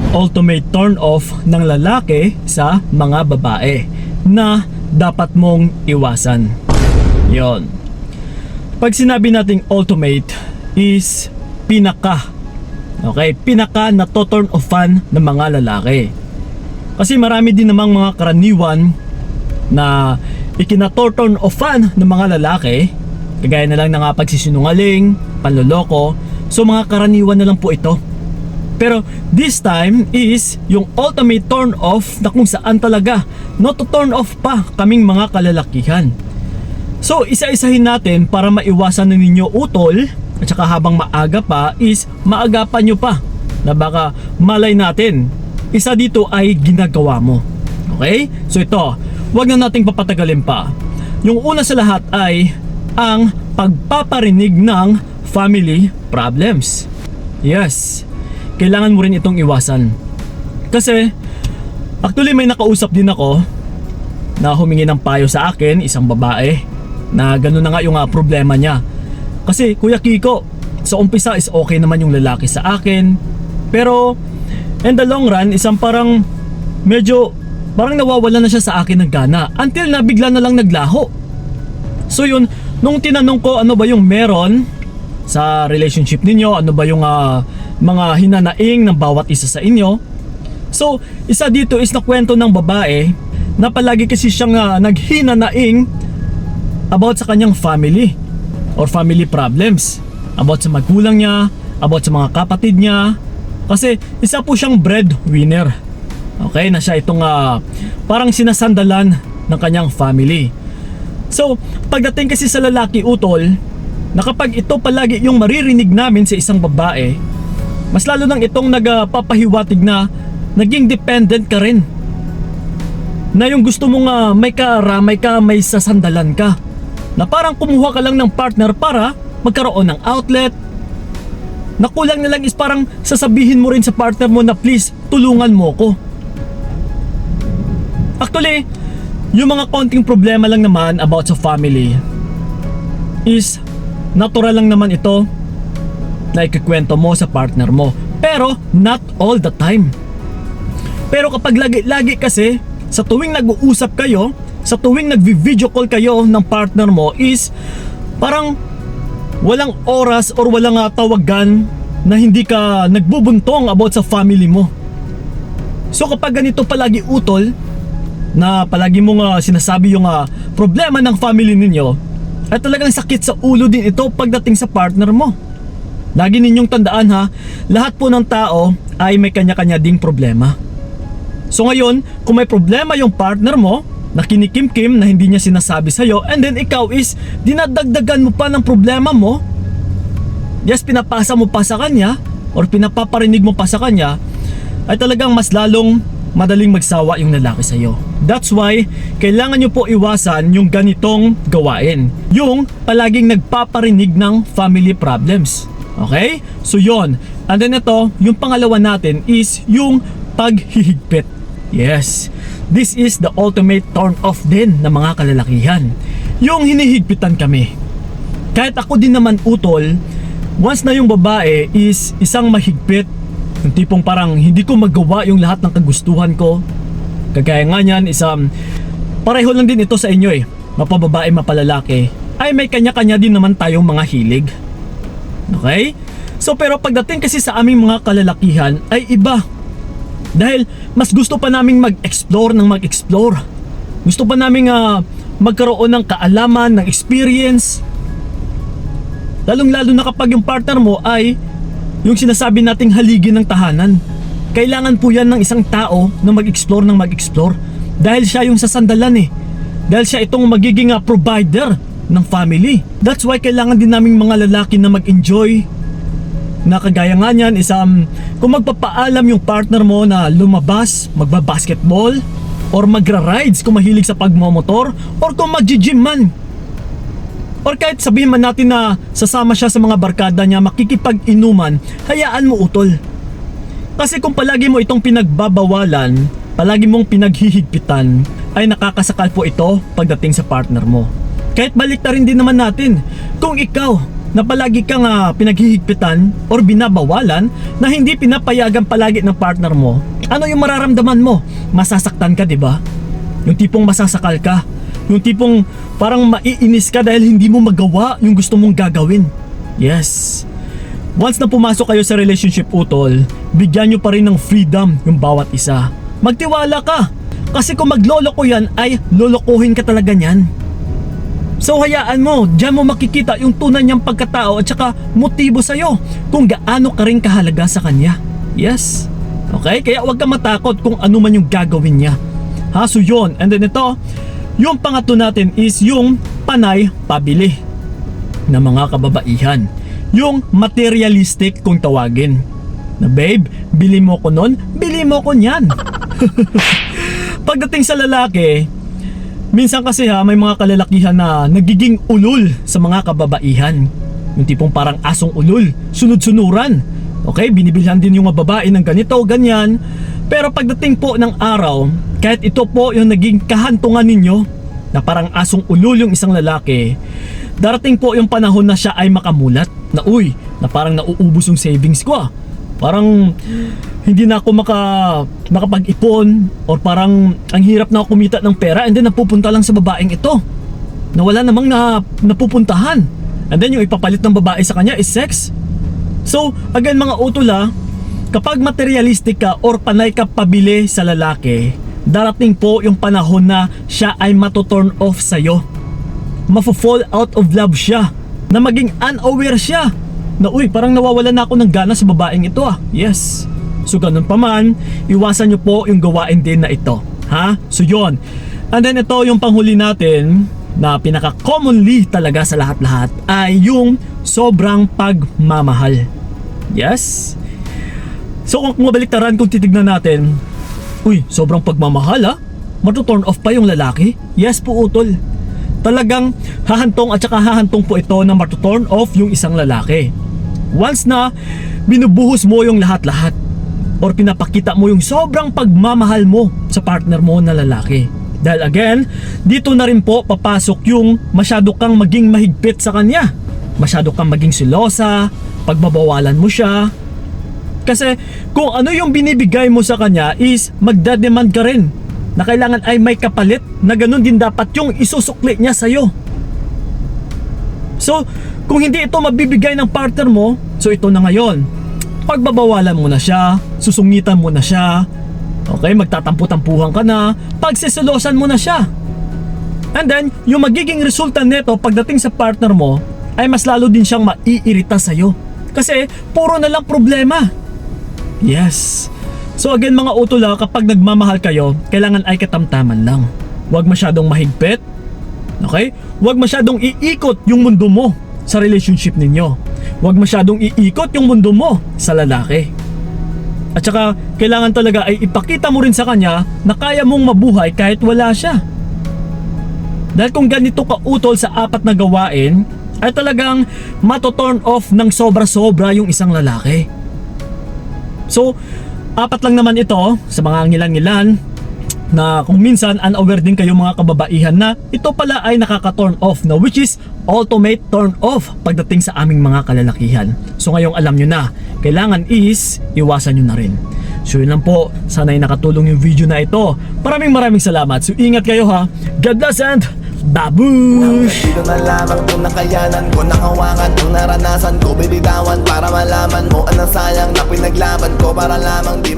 ultimate turn off ng lalaki sa mga babae na dapat mong iwasan. Yon. Pag sinabi nating ultimate is pinaka. Okay, pinaka na to turn offan ng mga lalaki. Kasi marami din namang mga karaniwan na ikina-turn offan ng mga lalaki, kagaya na lang ng pagsisinungaling, panloloko. So mga karaniwan na lang po ito. Pero this time is yung ultimate turn off na kung saan talaga not to turn off pa kaming mga kalalakihan. So isa-isahin natin para maiwasan na ninyo utol, at saka habang maaga pa is maagapan nyo pa na baka malay natin isa dito ay ginagawa mo. Okay? So ito, wag na nating papatagalin pa. Yung una sa lahat ay ang pagpaparinig ng family problems. Yes, kailangan mo rin itong iwasan. Kasi actually may nakausap din ako na humingi ng payo sa akin, isang babae, na gano'n na nga yung problema niya. Kasi Kuya Kiko, sa umpisa is okay naman yung lalaki sa akin, pero in the long run isang parang medyo parang nawawala na siya sa akin ng gana until na bigla na lang naglaho. So yun, nung tinanong ko ano ba yung meron sa relationship ninyo, ano ba yung mga hinanaing ng bawat isa sa inyo. So isa dito is na kwento ng babae na palagi kasi siyang naghinanaing about sa kanyang family or family problems, about sa magulang niya, about sa mga kapatid niya. Kasi isa po siyang breadwinner. Okay, na siya itong parang sinasandalan ng kanyang family. So pagdating kasi sa lalaki utol, na kapag ito palagi yung maririnig namin sa isang babae, mas lalo nang itong nagpapahiwatig na naging dependent ka rin. Na yung gusto mong may karamay ka, may sasandalan ka. Na parang kumuha ka lang ng partner para magkaroon ng outlet. Na kulang na lang is parang sasabihin mo rin sa partner mo na please, tulungan mo ko. Actually, yung mga konting problema lang naman about sa family is natural lang naman ito na ikikwento mo sa partner mo. Pero not all the time. Pero kapag lagi kasi sa tuwing nag-uusap kayo, sa tuwing nag-video call kayo ng partner mo is parang walang oras or walang tawagan na hindi ka nagbubuntong about sa family mo. So kapag ganito palagi utol, na palagi mong sinasabi yung problema ng family ninyo, at talagang sakit sa ulo din ito pagdating sa partner mo. Lagi ninyong tandaan lahat po ng tao ay may kanya-kanya ding problema. So ngayon, kung may problema yung partner mo na kinikim-kim na hindi niya sinasabi sa'yo, and then ikaw is dinadagdagan mo pa ng problema mo, yes, pinapasa mo pa sa kanya or pinapaparinig mo pa sa kanya, ay talagang mas lalong madaling magsawa yung lalaki sa'yo. That's why kailangan nyo po iwasan yung ganitong gawain, yung palaging nagpaparinig ng family problems. Okay? So yon. And then ito, yung pangalawa natin is yung paghihigpit. Yes, this is the ultimate turn off din ng mga kalalakihan, yung hinihigpitan kami. Kahit ako din naman utol, once na yung babae is isang mahigpit, yung tipong parang hindi ko magawa yung lahat ng kagustuhan ko, kagaya nga niyan pareho lang din ito sa inyo mapababae mapalalaki, ay may kanya-kanya din naman tayong mga hilig. Okay? So pero pagdating kasi sa aming mga kalalakihan ay iba. Dahil mas gusto pa naming mag-explore ng mag-explore. Gusto pa naming magkaroon ng kaalaman, ng experience. Lalong-lalo na kapag yung partner mo ay yung sinasabi nating haligi ng tahanan. Kailangan po yan ng isang tao na mag-explore ng mag-explore. Dahil siya yung sasandalan Dahil siya itong magiging provider ng family. That's why kailangan din naming mga lalaki na mag-enjoy. Na kagaya nga niyan is kung magpapaalam yung partner mo na lumabas, magba-basketball, or magra-rides kung mahilig sa pagmomotor, or kung mag-gym man. Or kahit sabihin man natin na sasama siya sa mga barkada niya makikipag-inuman, hayaan mo utol. Kasi kung palagi mo itong pinagbabawalan, palagi mong pinaghihigpitan, ay nakakasakal po ito pagdating sa partner mo. Kahit balik na rin din naman natin, kung ikaw na palagi kang pinaghihigpitan or binabawalan na hindi pinapayagan palagi ng partner mo, ano yung mararamdaman mo? Masasaktan ka, di ba? Yung tipong masasakal ka. Yung tipong parang maiinis ka dahil hindi mo magawa yung gusto mong gagawin. Yes. Once na pumasok kayo sa relationship, utol, bigyan nyo pa rin ng freedom yung bawat isa. Magtiwala ka. Kasi kung magloloko yan ay lolokohin ka talaga niyan. So hayaan mo, diyan mo makikita yung tunay niyang pagkatao at saka motibo sa'yo kung gaano ka rin kahalaga sa kanya. Yes. Okay? Kaya huwag ka matakot kung ano man yung gagawin niya. Ha? So yun. And then ito, yung pangatlo natin is yung panay pabili na mga kababaihan. Yung materialistic kung tawagin. Na babe, bili mo ko nun, bili mo ko nyan. Pagdating sa lalaki, minsan kasi may mga kalalakihan na nagiging ulol sa mga kababaihan. Yung tipong parang asong ulol, sunod-sunuran. Okay, binibilhan din yung mga babae ng ganito, ganyan. Pero pagdating po ng araw, kahit ito po yung naging kahantungan ninyo, na parang asong ulol yung isang lalaki, darating po yung panahon na siya ay makamulat. Na na parang nauubos yung savings ko. Parang hindi na ako makapag-ipon or parang ang hirap na ako kumita ng pera and then napupunta lang sa babaeng ito na wala namang napupuntahan. And then yung ipapalit ng babae sa kanya is sex. So again mga utol, kapag materialistic ka or panay ka pabili sa lalaki, darating po yung panahon na siya ay matuturn off sa'yo. Mafo-fall out of love siya, na maging unaware siya na parang nawawalan na ako ng gana sa babaeng ito. Yes. So ganun pa man, iwasan nyo po yung gawain din na ito. Ha? So yun. And then ito yung panghuli natin na pinaka-commonly talaga sa lahat-lahat ay yung sobrang pagmamahal. Yes. So kung mabaliktaran, kung titignan natin, sobrang pagmamahal matuturn off pa yung lalaki? Yes po utol. Talagang hahantong at saka hahantong po ito na matuturn off yung isang lalaki. Once na binubuhos mo yung lahat-lahat or pinapakita mo yung sobrang pagmamahal mo sa partner mo na lalaki. Dahil again, dito na rin po papasok yung masyado kang maging mahigpit sa kanya. Masyado kang maging silosa, pagbabawalan mo siya. Kasi kung ano yung binibigay mo sa kanya is magdademand ka rin na kailangan ay may kapalit na ganun din dapat yung isusukli niya sa'yo. So kung hindi ito mabibigay ng partner mo, so ito na ngayon, pagbabawalan mo na siya, susungitan mo na siya, okay, magtatampu-tampuhan ka na, pagsisilosan mo na siya. And then yung magiging resulta nito pagdating sa partner mo ay mas lalo din siyang maiirita sa'yo. Kasi puro na lang problema. Yes. So again mga utol, kapag nagmamahal kayo, kailangan ay katamtaman lang. Huwag masyadong mahigpit. Okay? Huwag masyadong iikot yung mundo mo sa relationship ninyo. Huwag masyadong iikot yung mundo mo sa lalaki. At saka kailangan talaga ay ipakita mo rin sa kanya na kaya mong mabuhay kahit wala siya. Dahil kung ganito ka utol sa apat na gawain, ay talagang matuturn off ng sobra-sobra yung isang lalaki. So apat lang naman ito sa mga ngilan-ngilan na kung minsan unaware din kayo mga kababaihan na ito pala ay nakaka-turn off na, which is ultimate turn off pagdating sa aming mga kalalakihan. So ngayong alam nyo na, kailangan is iwasan nyo na rin. So yun lang po, sana'y nakatulong yung video na ito. Maraming salamat. So ingat kayo ha. God bless and babush! Dito na lamang kung nakayanan ko, nakawangan yung naranasan ko, bibitawan para malaman mo anong sayang na pinaglaban ko para lamang di